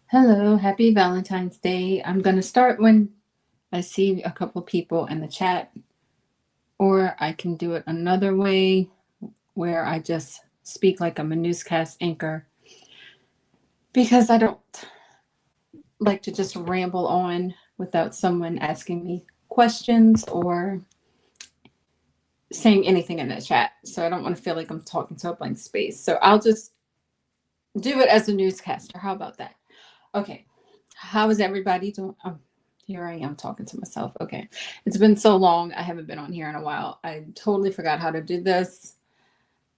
Hello, happy Valentine's Day. I'm going to start when I see a couple people in the chat, or I can do it another way where I just speak like I'm a newscast anchor because I don't like to just ramble on without someone asking me questions or saying anything in the chat. So I don't want to feel like I'm talking to a blank space. So I'll just do it as a newscaster. How about that? Okay. How is everybody doing? Oh, here I am talking to myself. Okay. It's been so long. I haven't been on here in a while. I totally forgot how to do this.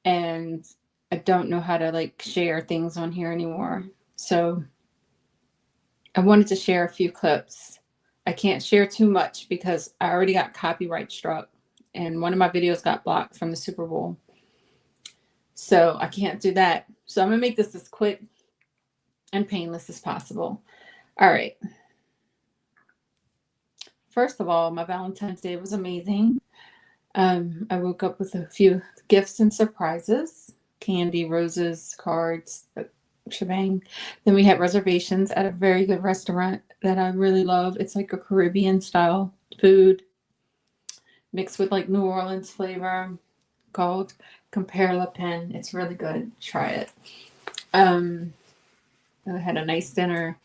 And I don't know how to like share things on here anymore. So I wanted to share a few clips. I can't share too much because I already got copyright struck. And one of my videos got blocked from the Super Bowl. So I can't do that. So I'm going to make this as quick and painless as possible. All right. First of all, my Valentine's Day was amazing. I woke up with a few gifts and surprises, candy, roses, cards, shebang. Then we had reservations at a very good restaurant that I really love. It's like a Caribbean style food mixed with like New Orleans flavor called Compare La Pen. It's really good. Try it. I had a nice dinner.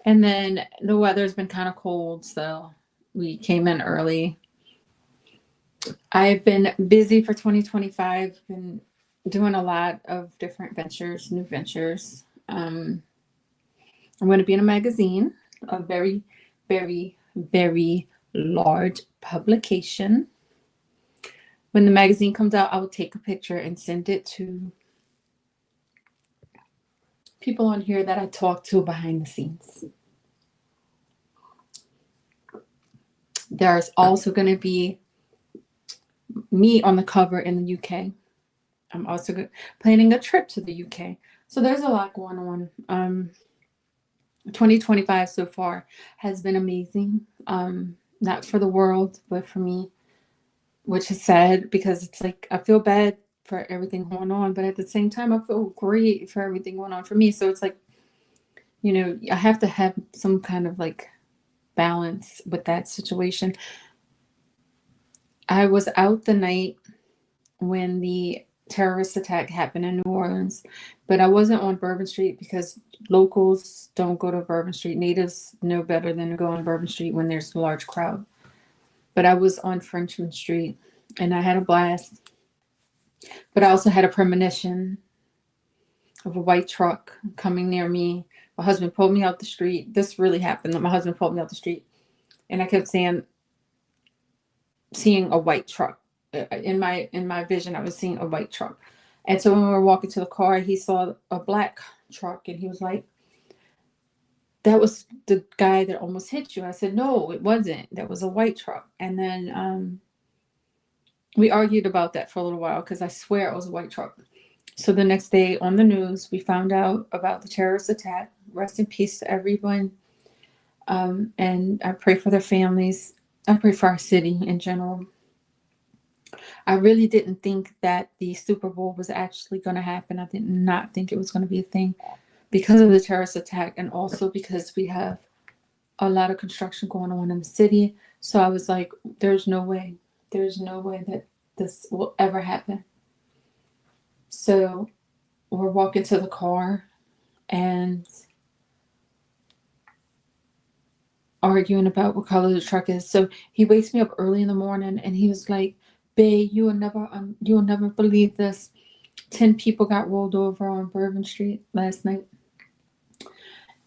And then the weather's been kind of cold, so we came in early. I've been busy for 2025, been doing a lot of different ventures, new ventures. I'm going to be in a magazine, a very, very, very large publication. When the magazine comes out, I will take a picture and send it to people on here that I talk to behind the scenes. There's also going to be me on the cover in the UK. I'm also planning a trip to the UK. So there's a lot going on. 2025 so far has been amazing. Not for the world, but for me, which is sad because it's like I feel bad for everything going on, but at the same time, I feel great for everything going on for me. So it's like, I have to have some kind of like balance with that situation. I was out the night when the terrorist attack happened in New Orleans, but I wasn't on Bourbon Street because locals don't go to Bourbon Street. Natives know better than to go on Bourbon Street when there's a large crowd. But I was on Frenchman Street and I had a blast. But I also had a premonition of a white truck coming near me. My husband pulled me out the street. This really happened. My husband pulled me out the street and I kept seeing a white truck. In my vision, I was seeing a white truck. And so when we were walking to the car, he saw a black truck and he was like, that was the guy that almost hit you. I said, no, it wasn't. That was a white truck. And then we argued about that for a little while because I swear it was a white truck. So the next day on the news, we found out about the terrorist attack. Rest in peace to everyone. And I pray for their families. I pray for our city in general. I really didn't think that the Super Bowl was actually going to happen. I did not think it was going to be a thing because of the terrorist attack and also because we have a lot of construction going on in the city. So I was like, there's no way that this will ever happen. So we're walking to the car and arguing about what color the truck is. So he wakes me up early in the morning and he was like, babe, you'll never believe this. 10 people got rolled over on Bourbon Street last night.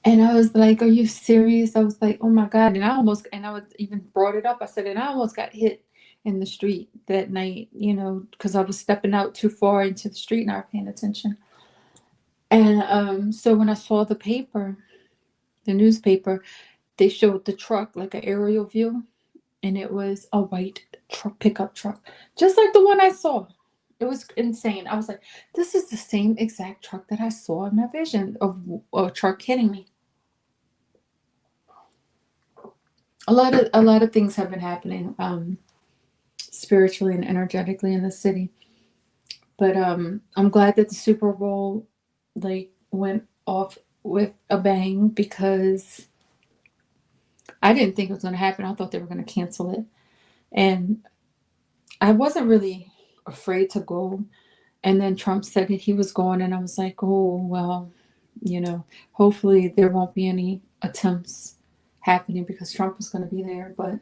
And I was like, are you serious? I was like, oh my God. And I was even brought it up. I said, and I almost got hit in the street that night, because I was stepping out too far into the street, not paying attention. And so when I saw the newspaper, they showed the truck, like an aerial view, and it was a white pickup truck, just like the one I saw. It was insane. I was like, this is the same exact truck that I saw in my vision of a truck hitting me. A lot of things have been happening spiritually and energetically in the city. But I'm glad that the Super Bowl went off with a bang because I didn't think it was going to happen. I thought they were going to cancel it. And I wasn't really afraid to go. And then Trump said that he was going, and I was like, oh, well, hopefully there won't be any attempts happening because Trump was going to be there. But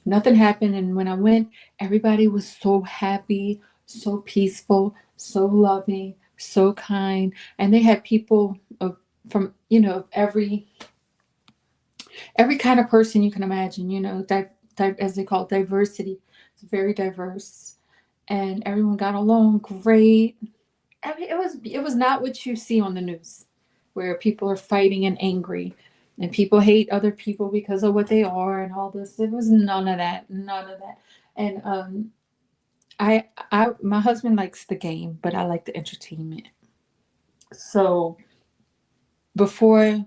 nothing happened. And when I went, everybody was so happy, so peaceful, so loving, so kind. And they had people from, every kind of person you can imagine, as they call it, diversity. It's very diverse. And everyone got along great. I mean, it was not what you see on the news, where people are fighting and angry, and people hate other people because of what they are and all this. It was none of that, none of that. And my husband likes the game, but I like the entertainment. So before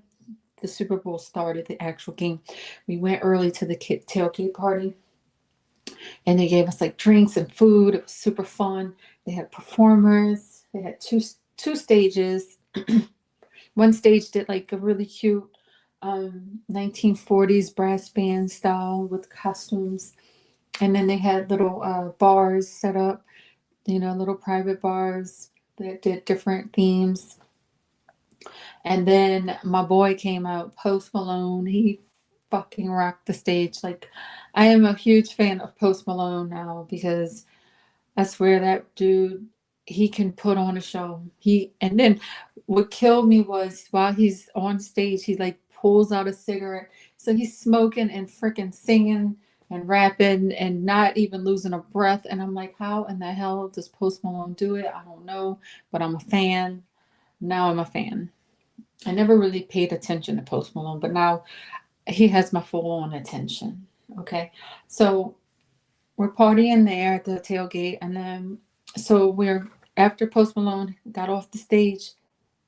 the Super Bowl started, the actual game, we went early to the kid tailgate party, and they gave us like drinks and food. It was super fun. They had performers. They had two stages. One stage did like a really cute 1940s brass band style with costumes, and then they had little bars set up, little private bars that did different themes. And then my boy came out, Post Malone. He fucking rocked the stage. Like, I am a huge fan of Post Malone now because I swear that dude, he can put on a show. And then what killed me was while he's on stage, he like pulls out a cigarette. So he's smoking and freaking singing and rapping and not even losing a breath. And I'm like, how in the hell does Post Malone do it? I don't know, but I'm a fan. Now I'm a fan. I never really paid attention to Post Malone, but now he has my full on attention. Okay. So we're partying there at the tailgate, and then after Post Malone got off the stage,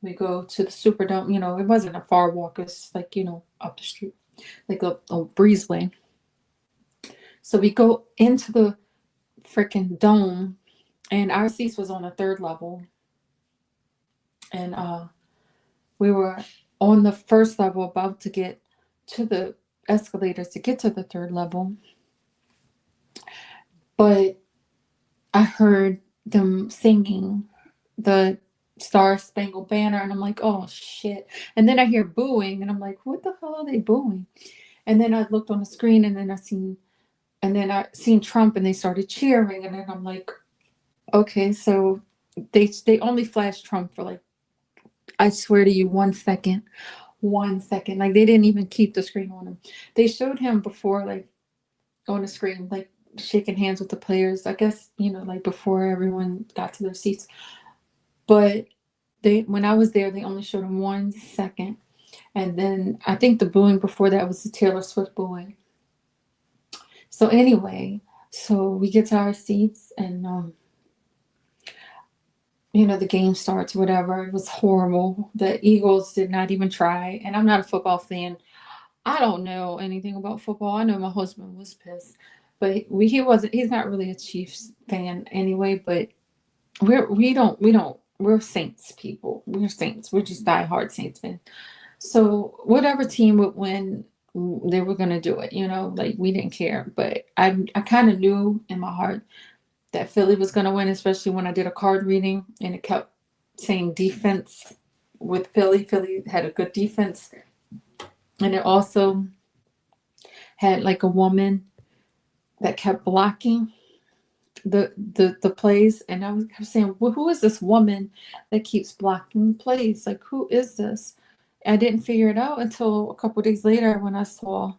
we go to the Superdome. It wasn't a far walk; it's like up the street, like a breezeway. So we go into the freaking dome, and our seats was on the third level, and we were on the first level, about to get to the escalators to get to the third level, but I heard them singing the Star Spangled Banner, and I'm like, oh shit. And then I hear booing, and I'm like, what the hell are they booing? And then I looked on the screen, and then I seen Trump, and they started cheering, and then I'm like, okay, so they only flashed Trump for like, I swear to you, 1 second. 1 second. Like, they didn't even keep the screen on him. They showed him before, like, on the screen, like shaking hands with the players, I guess, like before everyone got to their seats. But when I was there, they only showed him 1 second. And then I think the booing before that was the Taylor Swift booing. So anyway, so we get to our seats, and the game starts, whatever. It was horrible. The Eagles did not even try. And I'm not a football fan. I don't know anything about football. I know my husband was pissed, but he's not really a Chiefs fan anyway, but we're Saints people. We're Saints. We're just diehard Saints fans. So whatever team would win, they were going to do it, like we didn't care. But I kind of knew in my heart that Philly was going to win, especially when I did a card reading and it kept saying defense with Philly. Philly had a good defense. And it also had like a woman that kept blocking the plays, and I was saying, well, who is this woman that keeps blocking plays? Like, who is this? I didn't figure it out until a couple of days later when I saw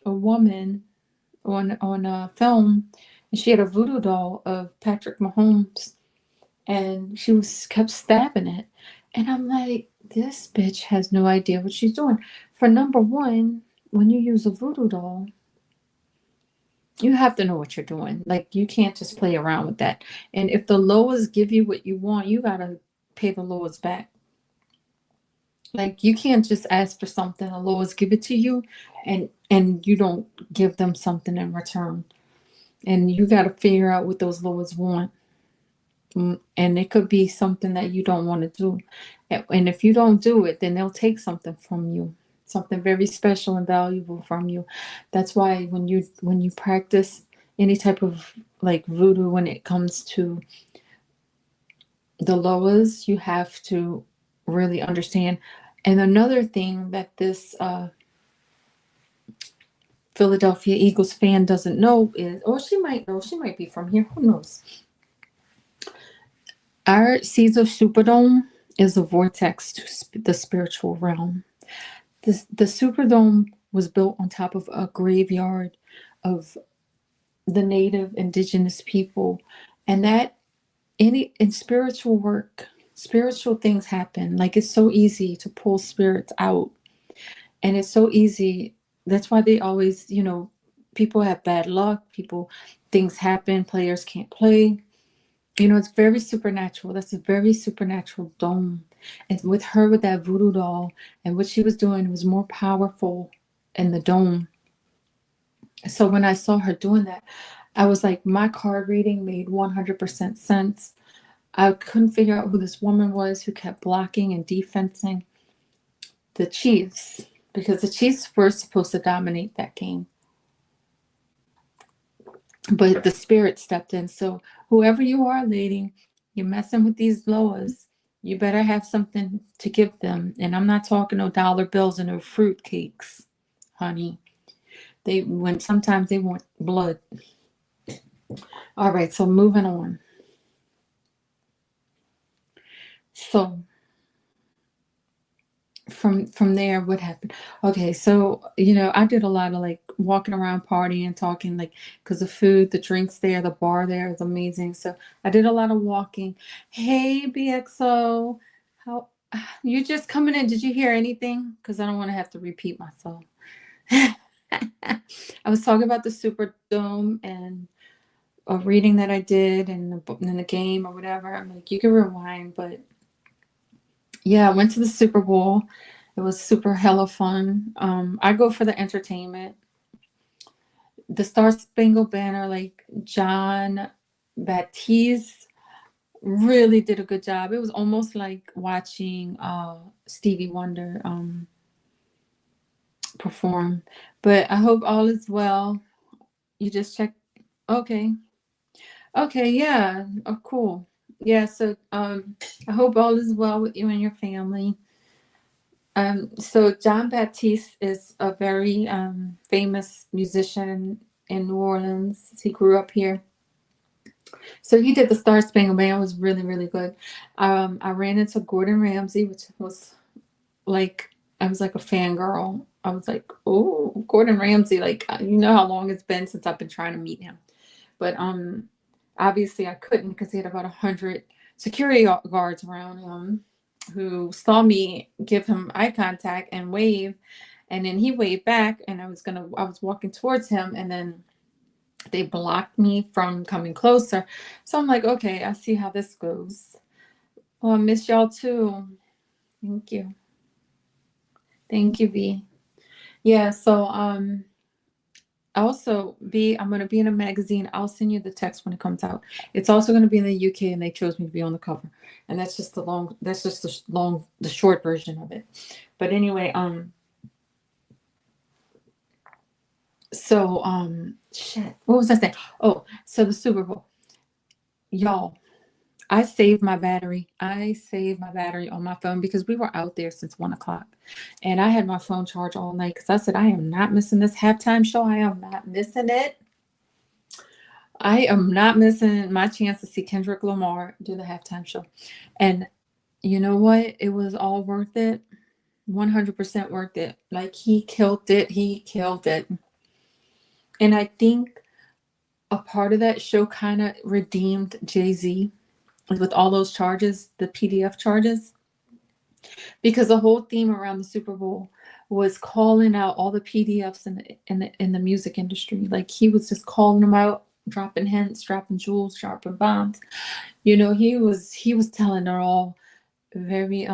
a woman on a film, and she had a voodoo doll of Patrick Mahomes, and she kept stabbing it, and I'm like, this bitch has no idea what she's doing. For number one, when you use a voodoo doll, you have to know what you're doing. Like, you can't just play around with that. And if the lowers give you what you want, you gotta pay the lowers back. Like, you can't just ask for something, the lowers give it to you, and you don't give them something in return. And you gotta figure out what those lowers want. And it could be something that you don't want to do. And if you don't do it, then they'll take something from you, something very special and valuable from you. That's why when you practice any type of like voodoo, when it comes to the Loas, you have to really understand. And another thing that this Philadelphia Eagles fan doesn't know is, or she might know, she might be from here, who knows? Our Caesar Superdome is a vortex to the spiritual realm. The Superdome was built on top of a graveyard of the native indigenous people, and that in spiritual work, spiritual things happen. Like, it's so easy to pull spirits out, and it's so easy. That's why they always, people have bad luck. Things happen. Players can't play. It's very supernatural. That's a very supernatural dome. And with her, with that voodoo doll, and what she was doing was more powerful in the dome. So when I saw her doing that, I was like, my card reading made 100% sense. I couldn't figure out who this woman was who kept blocking and defensing the Chiefs, because the Chiefs were supposed to dominate that game. But the spirit stepped in. So whoever you are, lady, you're messing with these Loas, you better have something to give them. And I'm not talking no dollar bills and no fruit cakes, honey. Sometimes they want blood. All right, so moving on. So from there, what happened? Okay, so I did a lot of like walking around, partying, talking, like, because the food, the drinks there, the bar there is amazing. So I did a lot of walking. Hey, BXO, how you just coming in? Did you hear anything? Because I don't want to have to repeat myself. I was talking about the Superdome and a reading that I did, and the game or whatever. I'm like, you can rewind, but yeah, I went to the Super Bowl. It was super hella fun. I go for the entertainment. The Star Spangled Banner, like John Baptiste really did a good job. It was almost like watching Stevie Wonder perform. But I hope all is well. You just check. Okay. Okay, yeah. Oh, cool. Yeah, so I hope all is well with you and your family. So John Baptiste is a very famous musician in New Orleans. He grew up here. So he did the Star Spangled Banner. It was really, really good. I ran into Gordon Ramsay, which was like, I was like a fangirl. I was like, oh, Gordon Ramsay. Like, you know how long it's been since I've been trying to meet him. But obviously I couldn't, because he had about 100 security guards around him who saw me give him eye contact and wave, and then he waved back, and I was walking towards him, and then they blocked me from coming closer. So I'm like, okay, I see how this goes. Well, I miss y'all too. Thank you. Thank you, V. Yeah, so also, B, I'm going to be in a magazine. I'll send you the text when it comes out. It's also going to be in the UK, and they chose me to be on the cover. And that's just the short version of it. But anyway, shit, what was I saying? Oh, so the Super Bowl. Y'all, I saved my battery. I saved my battery on my phone because we were out there since 1 o'clock. And I had my phone charged all night because I said, I am not missing this halftime show. I am not missing it. I am not missing my chance to see Kendrick Lamar do the halftime show. And you know what? It was all worth it. 100% worth it. Like, he killed it. He killed it. And I think a part of that show kind of redeemed Jay-Z with all those charges, the PDF charges, because the whole theme around the Super Bowl was calling out all the PDFs in the music industry. Like, he was just calling them out, dropping hints, dropping jewels, dropping bombs. He was telling it all very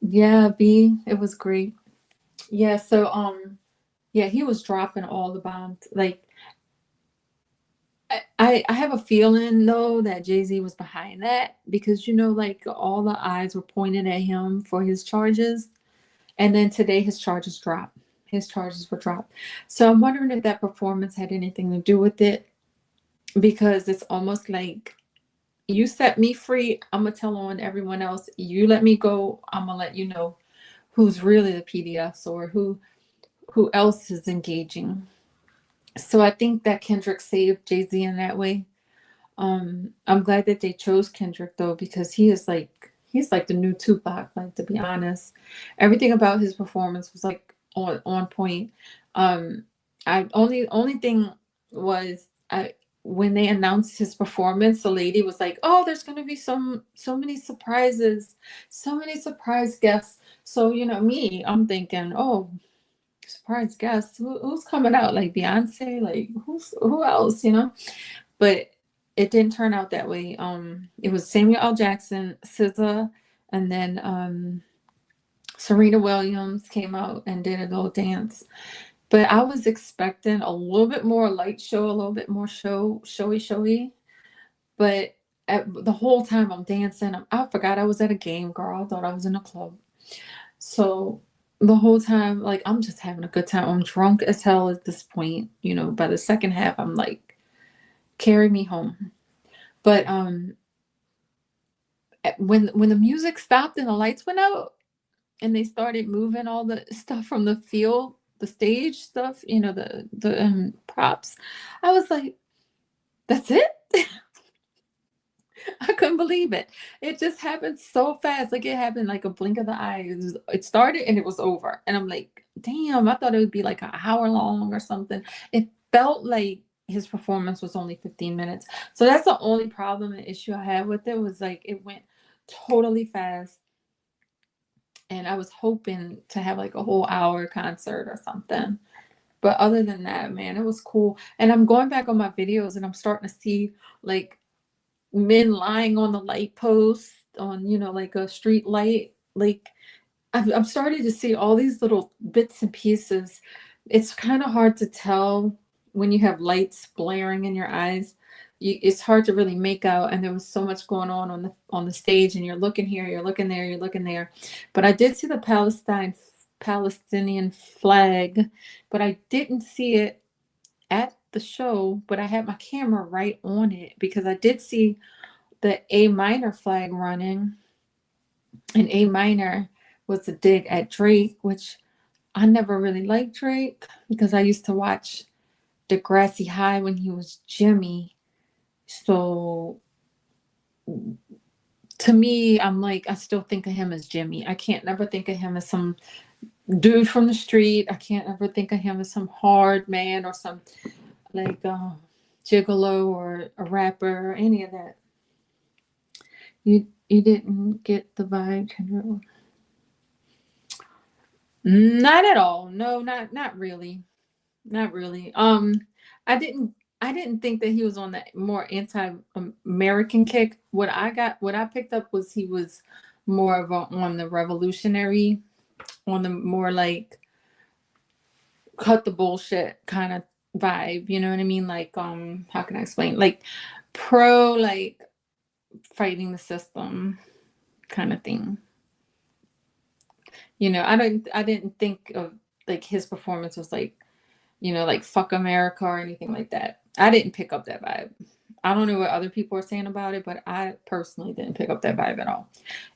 yeah, B, it was great. Yeah, so yeah, he was dropping all the bombs. Like, I have a feeling though that Jay-Z was behind that, because like all the eyes were pointed at him for his charges, and then today his charges dropped. His charges were dropped. So I'm wondering if that performance had anything to do with it, because it's almost like, you set me free, I'm gonna tell on everyone else. You let me go, I'm gonna let you know who's really the PDFs, or who else is engaging. So I think that Kendrick saved Jay-Z in that way. I'm glad that they chose Kendrick though, because he's like the new Tupac. Like, to be honest, everything about his performance was like on point. Um, I only thing was, I when they announced his performance, the lady was like, "Oh, there's gonna be so many surprises, so many surprise guests." So me, I'm thinking, "Oh, surprise guests, who's coming out? Like Beyonce? Like who else? But it didn't turn out that way. It was Samuel L. Jackson, SZA, and then Serena Williams came out and did a little dance. But I was expecting a little bit more light show, a little bit more showy. But the whole time I'm dancing, I forgot I was at a game, girl. I thought I was in a club. So the whole time, like, I'm just having a good time. I'm drunk as hell at this point. By the second half, I'm like, carry me home. But when the music stopped and the lights went out and they started moving all the stuff from the field, the stage stuff, the props, I was like, that's it. I couldn't believe it. It just happened so fast. Like, it happened like a blink of the eye. It started and it was over. And I'm like, damn, I thought it would be like an hour long or something. It felt like his performance was only 15 minutes. So that's the only problem and issue I had with it, was like it went totally fast. And I was hoping to have like a whole hour concert or something. But other than that, man, it was cool. And I'm going back on my videos and I'm starting to see like men lying on the light post on like a street light. Like, I'm starting to see all these little bits and pieces. It's kind of hard to tell when you have lights blaring in your eyes. It's hard to really make out, and there was so much going on the stage, and you're looking here, you're looking there, you're looking there. But I did see the Palestinian flag, but I didn't see it at the show. But I had my camera right on it because I did see the A minor flag running, and A minor was a dig at Drake, which I never really liked Drake because I used to watch Degrassi High when he was Jimmy. So to me, I'm like, I still think of him as Jimmy. I can't never think of him as some dude from the street. I can't ever think of him as some hard man or some like gigolo or a rapper or any of that. You didn't get the vibe, Kendra? Not at all. No, not really. Not really. I didn't think that he was on the more anti-American kick. What I picked up was he was more of on the revolutionary, on the more like cut the bullshit kind of vibe. You know what I mean? Like, how can I explain? Like pro, like fighting the system kind of thing. I didn't think of like his performance was like, like fuck America or anything like that. I didn't pick up that vibe. I don't know what other people are saying about it, but I personally didn't pick up that vibe at all.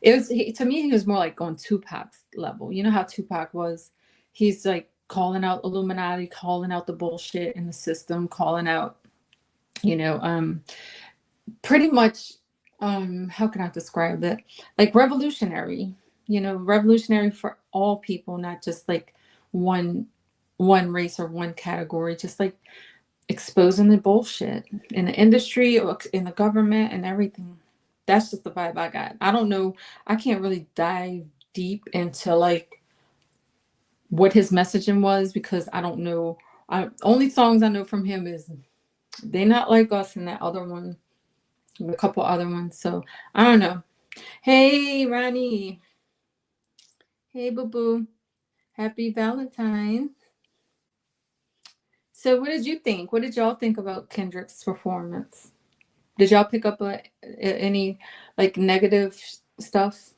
To me, he was more like on Tupac's level. You know how Tupac was? He's like calling out Illuminati, calling out the bullshit in the system, calling out, you know, pretty much, how can I describe it? Like revolutionary, revolutionary for all people, not just like one race or one category, just like exposing the bullshit in the industry or in the government and everything. That's just the vibe I got. I don't know. I can't really dive deep into like what his messaging was because I don't know. Only songs I know from him is "They Not Like Us" and that other one, a couple other ones. So I don't know. Hey, Ronnie. Hey, boo boo. Happy Valentine. So what did you think? What did y'all think about Kendrick's performance? Did y'all pick up any like negative stuff?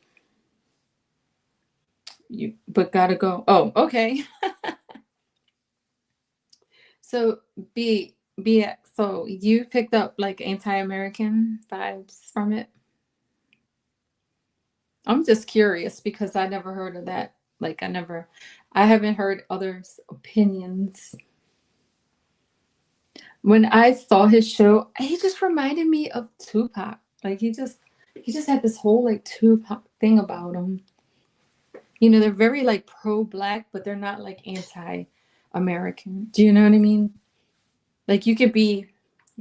You but gotta go. Oh, okay. So BX. So you picked up like anti-American vibes from it. I'm just curious because I never heard of that. Like I haven't heard others' opinions. When I saw his show, he just reminded me of Tupac. Like he just had this whole like Tupac thing about him. You know, they're very like pro-black, but they're not like anti-American. Do you know what I mean? Like you could be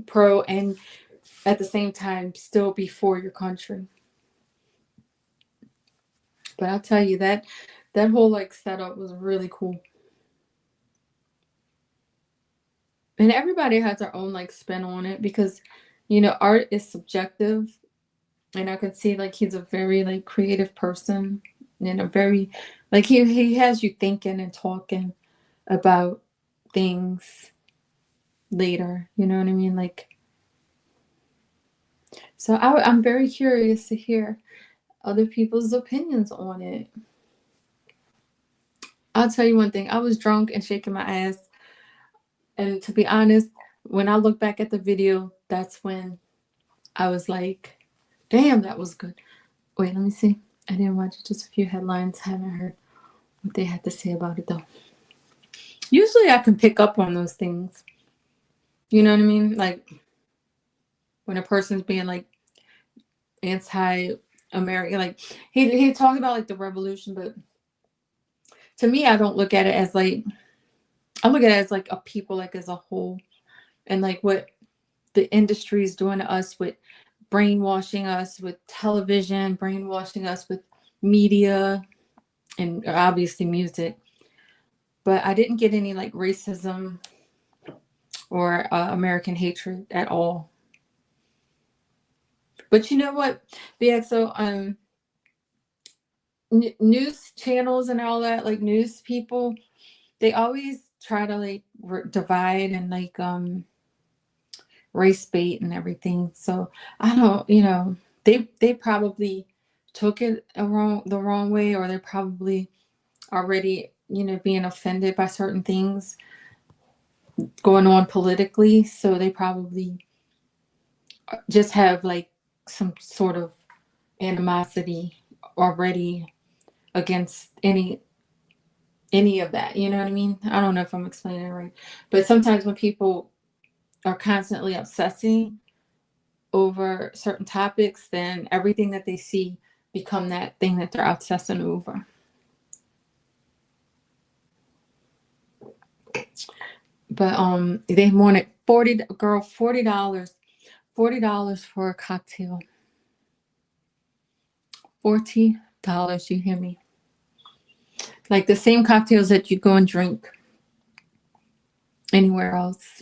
pro and at the same time still be for your country. But I'll tell you that whole like setup was really cool. And everybody has their own like spin on it because you know art is subjective, and I could see like he's a very like creative person and a very like he has you thinking and talking about things later. You know what I mean? Like so I'm very curious to hear other people's opinions on it. I'll tell you one thing. I was drunk and shaking my ass. And to be honest, when I look back at the video, that's when I was like, damn, that was good. Wait, let me see. I didn't watch it, just a few headlines. I haven't heard what they had to say about it though. Usually I can pick up on those things. You know what I mean? Like when a person's being like anti-American, like he talked about like the revolution, but to me, I don't look at it as like I look at it as like a people like as a whole and like what the industry is doing to us with brainwashing us with television, brainwashing us with media, and obviously music. But I didn't get any like racism or American hatred at all. But you know what, BXO, news channels and all that, like news people, they always try to like divide and like race bait and everything. So I don't, you know, they probably took it the wrong way, or they're probably already, you know, being offended by certain things going on politically. So they probably just have like some sort of animosity already against any of that. You know what I mean? I don't know if I'm explaining it right, but sometimes when people are constantly obsessing over certain topics, then everything that they see become that thing that they're obsessing over. But they wanted $40 for a cocktail. $40, you hear me? Like the same cocktails that you go and drink anywhere else.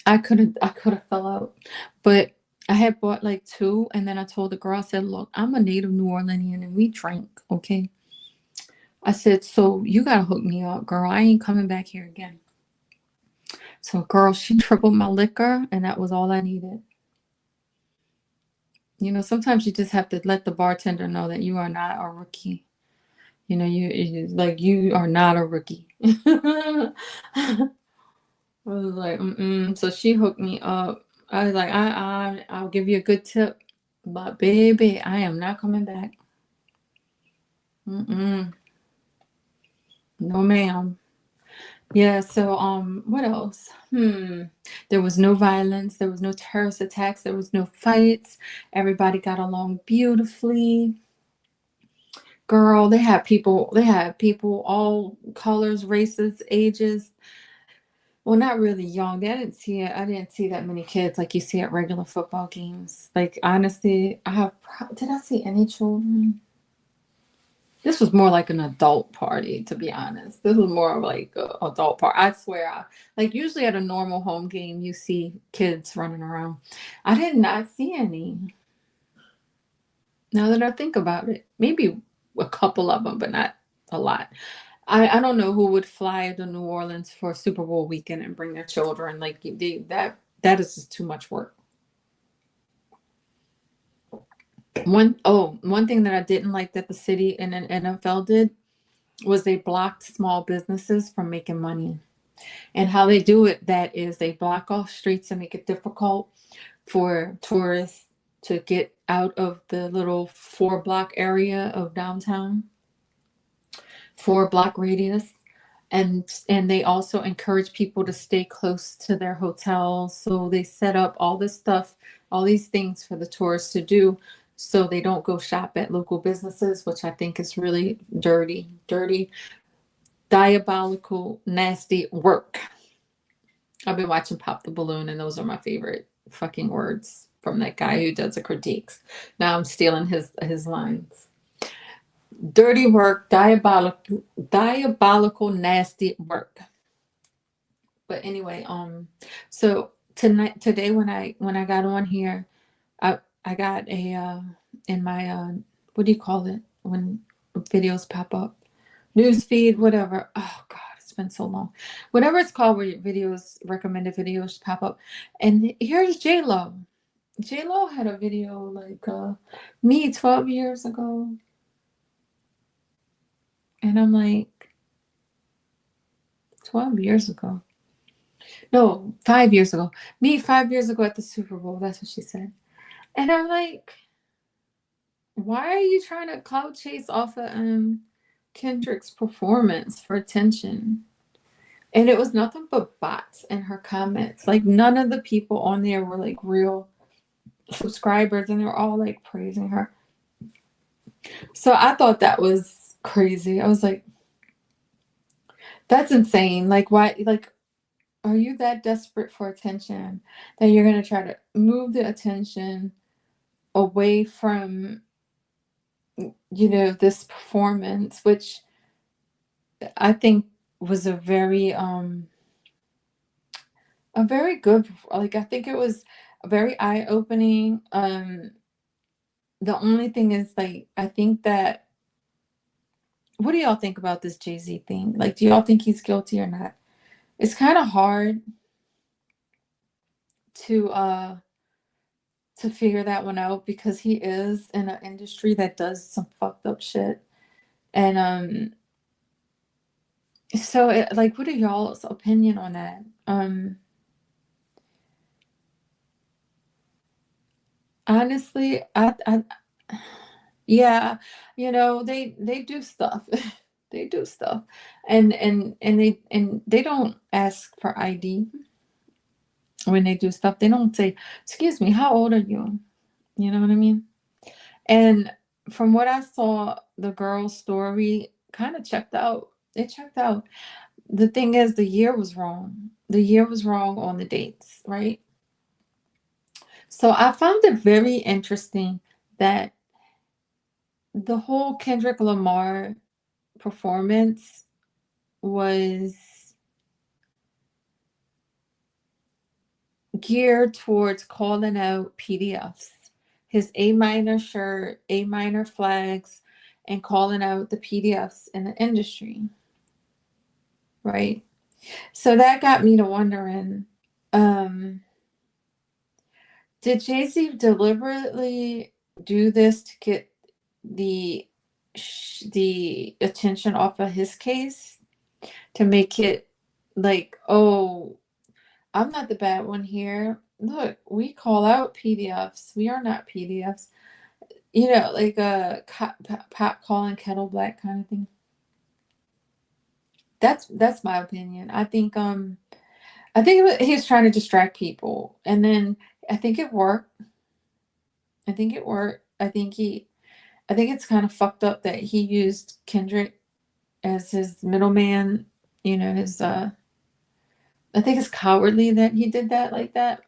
I could have fell out, but I had bought like two, and then I told the girl, I said, "Look, I'm a native New Orleanian, and we drink, okay?" I said, "So you gotta hook me up, girl. I ain't coming back here again." So, girl, she tripled my liquor, and that was all I needed. You know, sometimes you just have to let the bartender know that you are not a rookie. You know, you are not a rookie. I was like, mm-mm. So she hooked me up. I was like, I'll give you a good tip, but baby, I am not coming back. Mm-mm. No, ma'am. Yeah. So, what else? There was no violence. There was no terrorist attacks. There was no fights. Everybody got along beautifully. Girl, they had people. They had people all colors, races, ages. Well, not really young. I didn't see it. I didn't see that many kids like you see at regular football games. Like honestly, did I see any children? This was more like an adult party, to be honest. This was more of like an adult party. I swear, like usually at a normal home game, you see kids running around. I did not see any. Now that I think about it, maybe a couple of them, but not a lot. I don't know who would fly to New Orleans for Super Bowl weekend and bring their children. Like that is just too much work. One thing that I didn't like that the city and an NFL did was they blocked small businesses from making money. And how they do it, that is they block off streets and make it difficult for tourists to get out of the little 4 block area of downtown, 4 block radius. And they also encourage people to stay close to their hotels. So they set up all this stuff, all these things for the tourists to do so they don't go shop at local businesses, which I think is really dirty, diabolical, nasty work. I've been watching Pop the Balloon, and those are my favorite fucking words from that guy who does the critiques. Now I'm stealing his lines. Dirty work, diabolical, nasty work. But anyway, so today when I got on here, I got a in my what do you call it when videos pop up? News feed, whatever. Oh God, it's been so long. Whatever it's called, where your videos, recommended videos pop up. And here's J-Lo. J-Lo had a video like me 12 years ago. And I'm like, 12 years ago. No, 5 years ago. Me 5 years ago at the Super Bowl. That's what she said. And I'm like, why are you trying to clout chase off of Kendrick's performance for attention? And it was nothing but bots in her comments. Like none of the people on there were like real subscribers, and they were all like praising her. So I thought that was crazy. I was like, that's insane. Like why, like, are you that desperate for attention that you're going to try to move the attention away from, this performance, which I think was a very good, like, I think it was very eye-opening. The only thing is, like, I think that, what do y'all think about this Jay-Z thing? Like, do y'all think he's guilty or not? It's kind of hard to figure that one out because he is in an industry that does some fucked up shit. And so like, what are y'all's opinion on that? Honestly, I yeah, they do stuff. They do stuff. And they don't ask for ID when they do stuff. They don't say, "Excuse me, how old are you?" You know what I mean? And from what I saw, the girl's story kind of checked out. It checked out. The thing is, the year was wrong. The year was wrong on the dates, right? So I found it very interesting that the whole Kendrick Lamar performance was geared towards calling out PDFs, his A minor shirt, A minor flags, and calling out the PDFs in the industry, right? So that got me to wondering, did Jay-Z deliberately do this to get the attention off of his case, to make it like, oh, I'm not the bad one here. Look, we call out PDFs. We are not PDFs. Like a pot calling kettle black kind of thing. That's my opinion. I think he was trying to distract people, and then I think it worked. I think it worked. I think it's kind of fucked up that he used Kendrick as his middleman. His I think it's cowardly that he did that like that.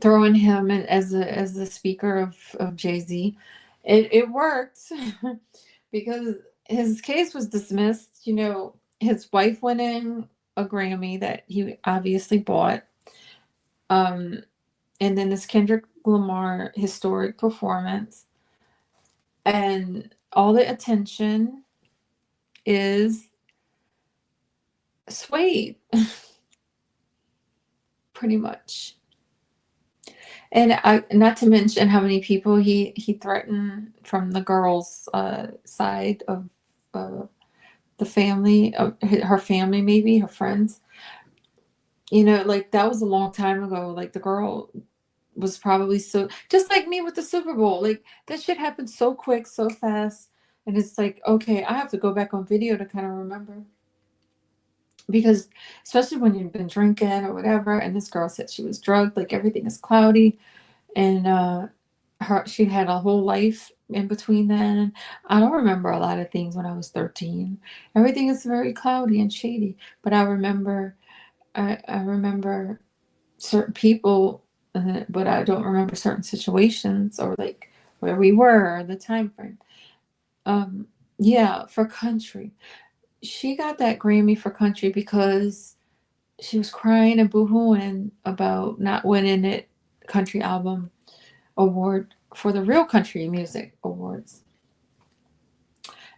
Throwing him in as the speaker of Jay-Z. It worked because his case was dismissed. His wife went in a Grammy that he obviously bought. And then this Kendrick Lamar historic performance. And all the attention is swayed, pretty much. And not to mention how many people he threatened from the girl's side of uh, the family, her family, maybe her friends. You know, like that was a long time ago. Like the girl was probably so, just like me with the Super Bowl. Like that shit happened so quick, so fast, and it's like, okay, I have to go back on video to kind of remember, because especially when you've been drinking or whatever, and this girl said she was drugged, like everything is cloudy, and she had a whole life in between then. I don't remember a lot of things when I was 13. Everything is very cloudy and shady, but I remember I remember certain people, but I don't remember certain situations or like where we were or the time frame. Yeah, for country, she got that Grammy for country because she was crying and boohooing about not winning it country album award for the Real Country Music Awards.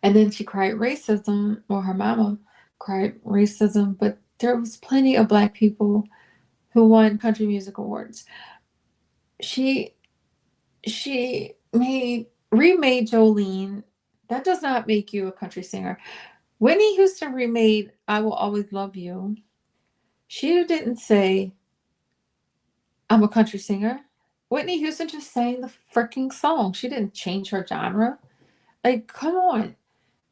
And then she cried racism, or her mama cried racism, but there was plenty of black people who won country music awards. She remade Jolene. That does not make you a country singer. Whitney Houston remade I Will Always Love You. She didn't say I'm a country singer. Whitney Houston just sang the freaking song. She didn't change her genre. Like, come on.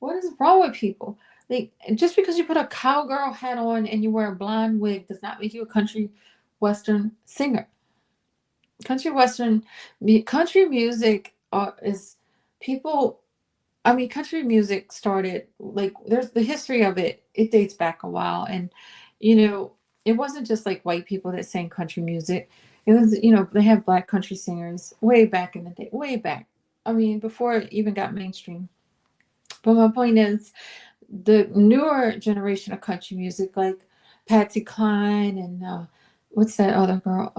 What is wrong with people? Like, just because you put a cowgirl hat on and you wear a blonde wig does not make you a country western singer. Country music is people. I mean, country music started, like, there's the history of it. It dates back a while, and you know, it wasn't just like white people that sang country music. It was, they have black country singers way back in the day, way back. I mean, before it even got mainstream. But my point is, the newer generation of country music, like Patsy Cline and what's that other girl,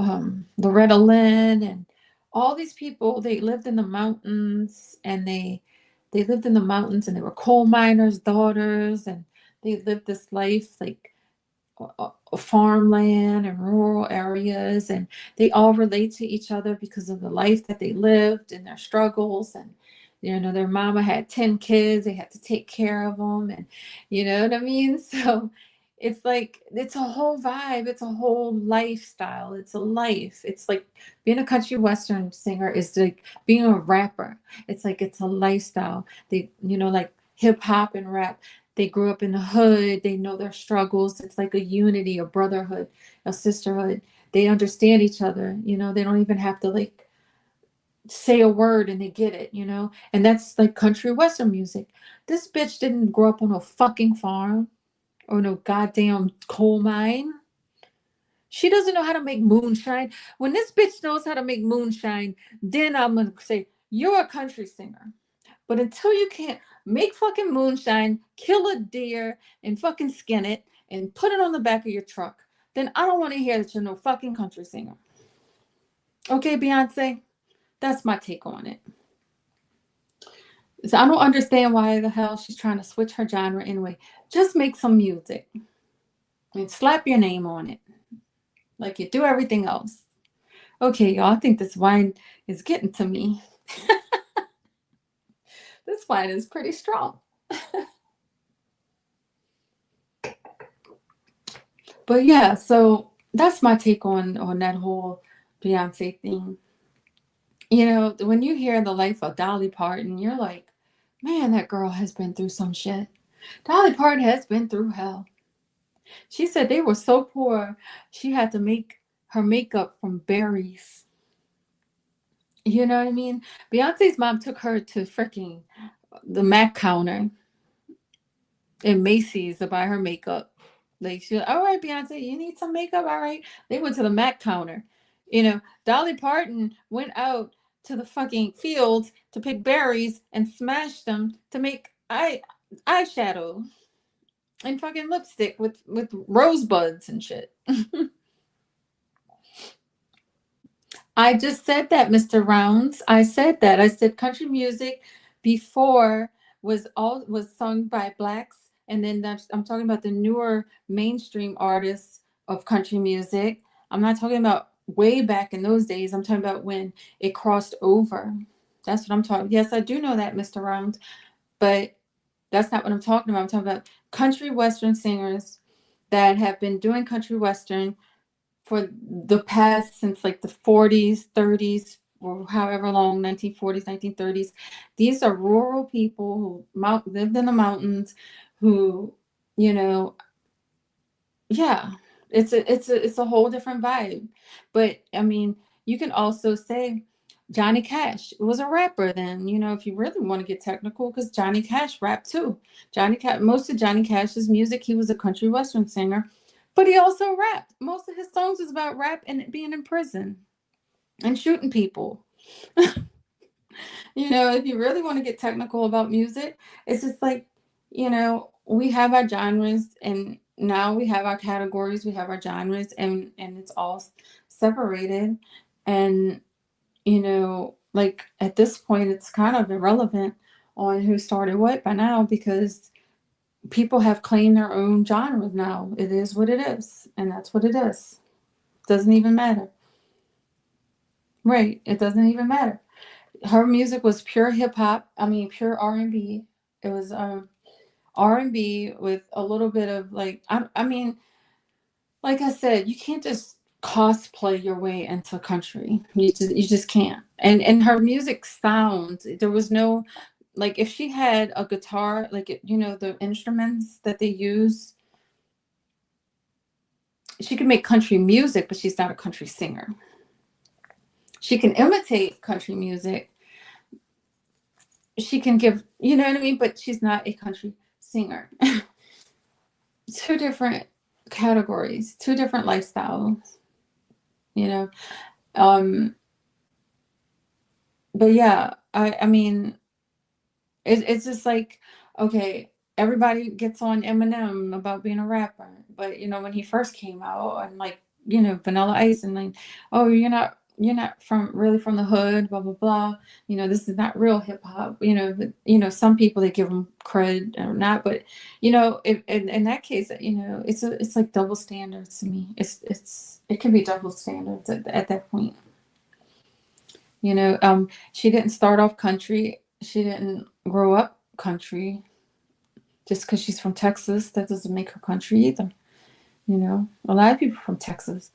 Loretta Lynn, and all these people, they lived in the mountains, and they lived in the mountains, and they were coal miners' daughters, and they lived this life like farmland and rural areas, and they all relate to each other because of the life that they lived and their struggles. And their mama had 10 kids, they had to take care of them, and you know what I mean. So it's like, it's a whole vibe, it's a whole lifestyle, it's a life. It's like being a country western singer is like being a rapper. It's like, it's a lifestyle. They, like hip hop and rap, they grew up in the hood. They know their struggles. It's like a unity, a brotherhood, a sisterhood. They understand each other. They don't even have to like say a word and they get it, And that's like country western music. This bitch didn't grow up on a fucking farm or no goddamn coal mine. She doesn't know how to make moonshine. When this bitch knows how to make moonshine, then I'm going to say, you're a country singer. But until you can't make fucking moonshine, kill a deer, and fucking skin it, and put it on the back of your truck, then I don't want to hear that you're no fucking country singer. Okay, Beyonce? That's my take on it. So I don't understand why the hell she's trying to switch her genre anyway. Just make some music. And slap your name on it. Like you do everything else. Okay, y'all, I think this wine is getting to me. This wine is pretty strong. But yeah, so that's my take on that whole Beyonce thing. When you hear the life of Dolly Parton, you're like, man, that girl has been through some shit. Dolly Parton has been through hell. She said they were so poor, she had to make her makeup from berries. You know what I mean? Beyonce's mom took her to freaking the Mac counter in Macy's to buy her makeup. Like, she, all right, Beyonce, you need some makeup? All right. They went to the Mac counter. Dolly Parton went out to the fucking fields to pick berries and smash them to make eyeshadow and fucking lipstick with rosebuds and shit. I just said that, Mr. Rounds. I said that. I said country music before was sung by blacks, and then I'm talking about the newer mainstream artists of country music. I'm not talking about way back in those days. I'm talking about when it crossed over. That's what I'm talking. Yes, I do know that, Mr. Round, but that's not what I'm talking about. I'm talking about country western singers that have been doing country western for the past, since like the 40s, 30s, or however long, 1940s, 1930s. These are rural people who lived in the mountains, who, you know, yeah, it's a whole different vibe. But I mean, you can also say Johnny Cash was a rapper then, if you really want to get technical, because Johnny Cash rapped too. Most of Johnny Cash's music, he was a country western singer, but he also rapped. Most of his songs is about rap and being in prison and shooting people. If you really want to get technical about music, it's just like, we have our genres, and now we have our categories, we have our genres, and it's all separated. And, like at this point, it's kind of irrelevant on who started what by now, because people have claimed their own genres now. It is what it is, and that's what it is. Doesn't even matter. Right. It doesn't even matter. Her music was pure hip hop. I mean, pure R&B. It was R&B with a little bit of like, I mean, like I said, you can't just cosplay your way into country. You just can't. And her music sounds, there was no, like, if she had a guitar, like, the instruments that they use, she could make country music, but she's not a country singer. She can imitate country music. She can give, you know what I mean? But she's not a country singer. Two different categories, two different lifestyles, you know. But yeah, I mean, it's just like, okay, everybody gets on Eminem about being a rapper, but when he first came out, and like, Vanilla Ice, and like, oh, you're not from the hood, blah blah blah. This is not real hip hop. But some people, they give them cred or not, but if in that case, it's like double standards to me. It can be double standards at that point. She didn't start off country. She didn't grow up country. Just because she's from Texas, that doesn't make her country either. A lot of people from Texas,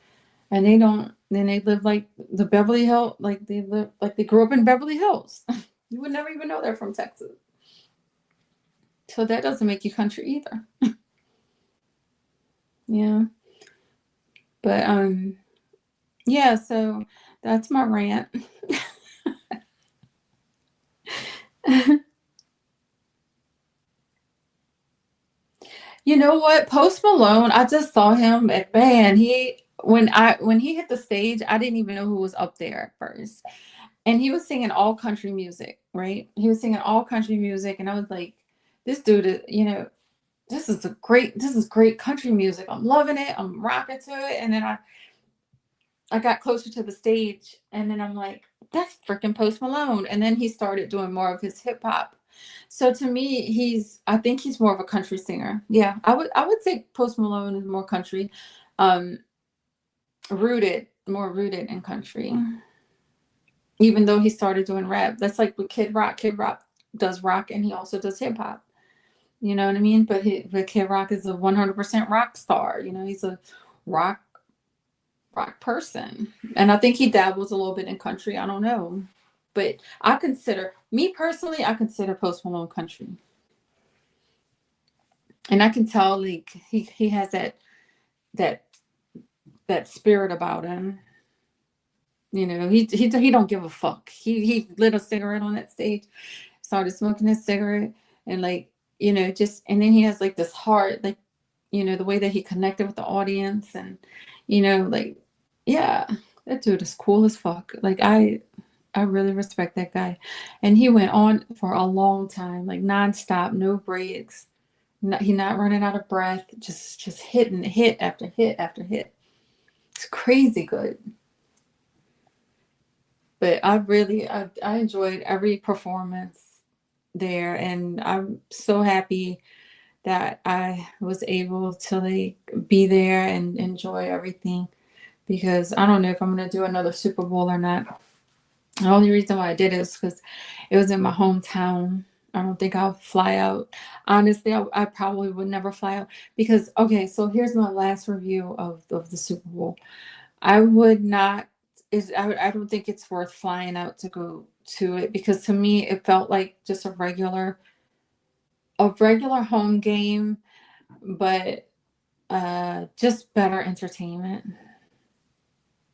and they don't. Then they live like the Beverly Hills, like they grew up in Beverly Hills. You would never even know they're from Texas. So that doesn't make you country either. Yeah. But yeah. So that's my rant. You know what? Post Malone, I just saw him at band. When he hit the stage, I didn't even know who was up there at first. And he was singing all country music, right? He was singing all country music, and I was like, this dude is, this is great country music. I'm loving it. I'm rocking to it. And then I got closer to the stage, and then I'm like, that's freaking Post Malone. And then he started doing more of his hip hop. So to me, I think he's more of a country singer. Yeah, I would say Post Malone is more country, um, more rooted in country. Even though he started doing rap, that's like with Kid Rock. Kid Rock does rock, and he also does hip hop. You know what I mean? But Kid Rock is a 100% rock star. He's a rock person, and I think he dabbles a little bit in country. I don't know, but me personally, I consider Post Malone country, and I can tell like he has that spirit about him. He don't give a fuck. He lit a cigarette on that stage, started smoking his cigarette, and like, just, and then he has like this heart, like, the way that he connected with the audience, and like, yeah, that dude is cool as fuck. Like, I really respect that guy. And he went on for a long time, like nonstop, no breaks. He not running out of breath, just hitting hit after hit after hit. It's crazy good. But I enjoyed every performance there, and I'm so happy that I was able to like be there and enjoy everything, because I don't know if I'm gonna do another Super Bowl or not. The only reason why I did it is because it was in my hometown. I don't think I'll fly out. Honestly, I probably would never fly out because, okay, so here's my last review of the Super Bowl. I would not, I don't think it's worth flying out to go to it, because to me it felt like just a regular home game, but just better entertainment.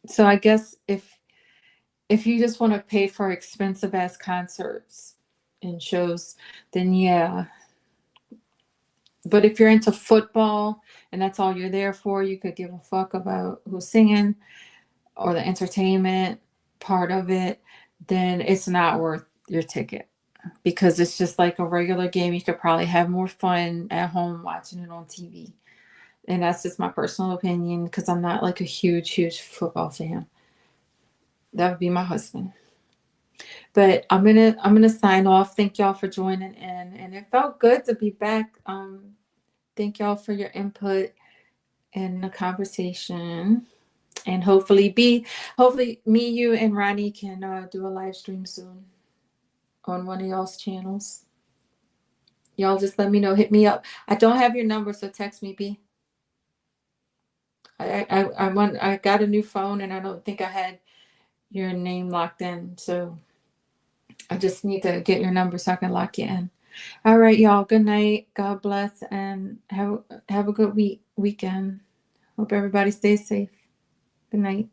So I guess if you just want to pay for expensive ass concerts and shows, then yeah. But if you're into football and that's all you're there for, you could give a fuck about who's singing or the entertainment part of it, then it's not worth your ticket, because it's just like a regular game. You could probably have more fun at home watching it on TV. And that's just my personal opinion, because I'm not like a huge football fan. That would be my husband. But I'm gonna sign off. Thank y'all for joining in, and it felt good to be back. Thank y'all for your input in the conversation, and hopefully me, you, and Ronnie can do a live stream soon on one of y'all's channels. Y'all just let me know. Hit me up. I don't have your number, so text me, B. I got a new phone, and I don't think I had your name locked in, so I just need to get your number so I can lock you in. All right, y'all. Good night. God bless, and have a good weekend. Hope everybody stays safe. Good night.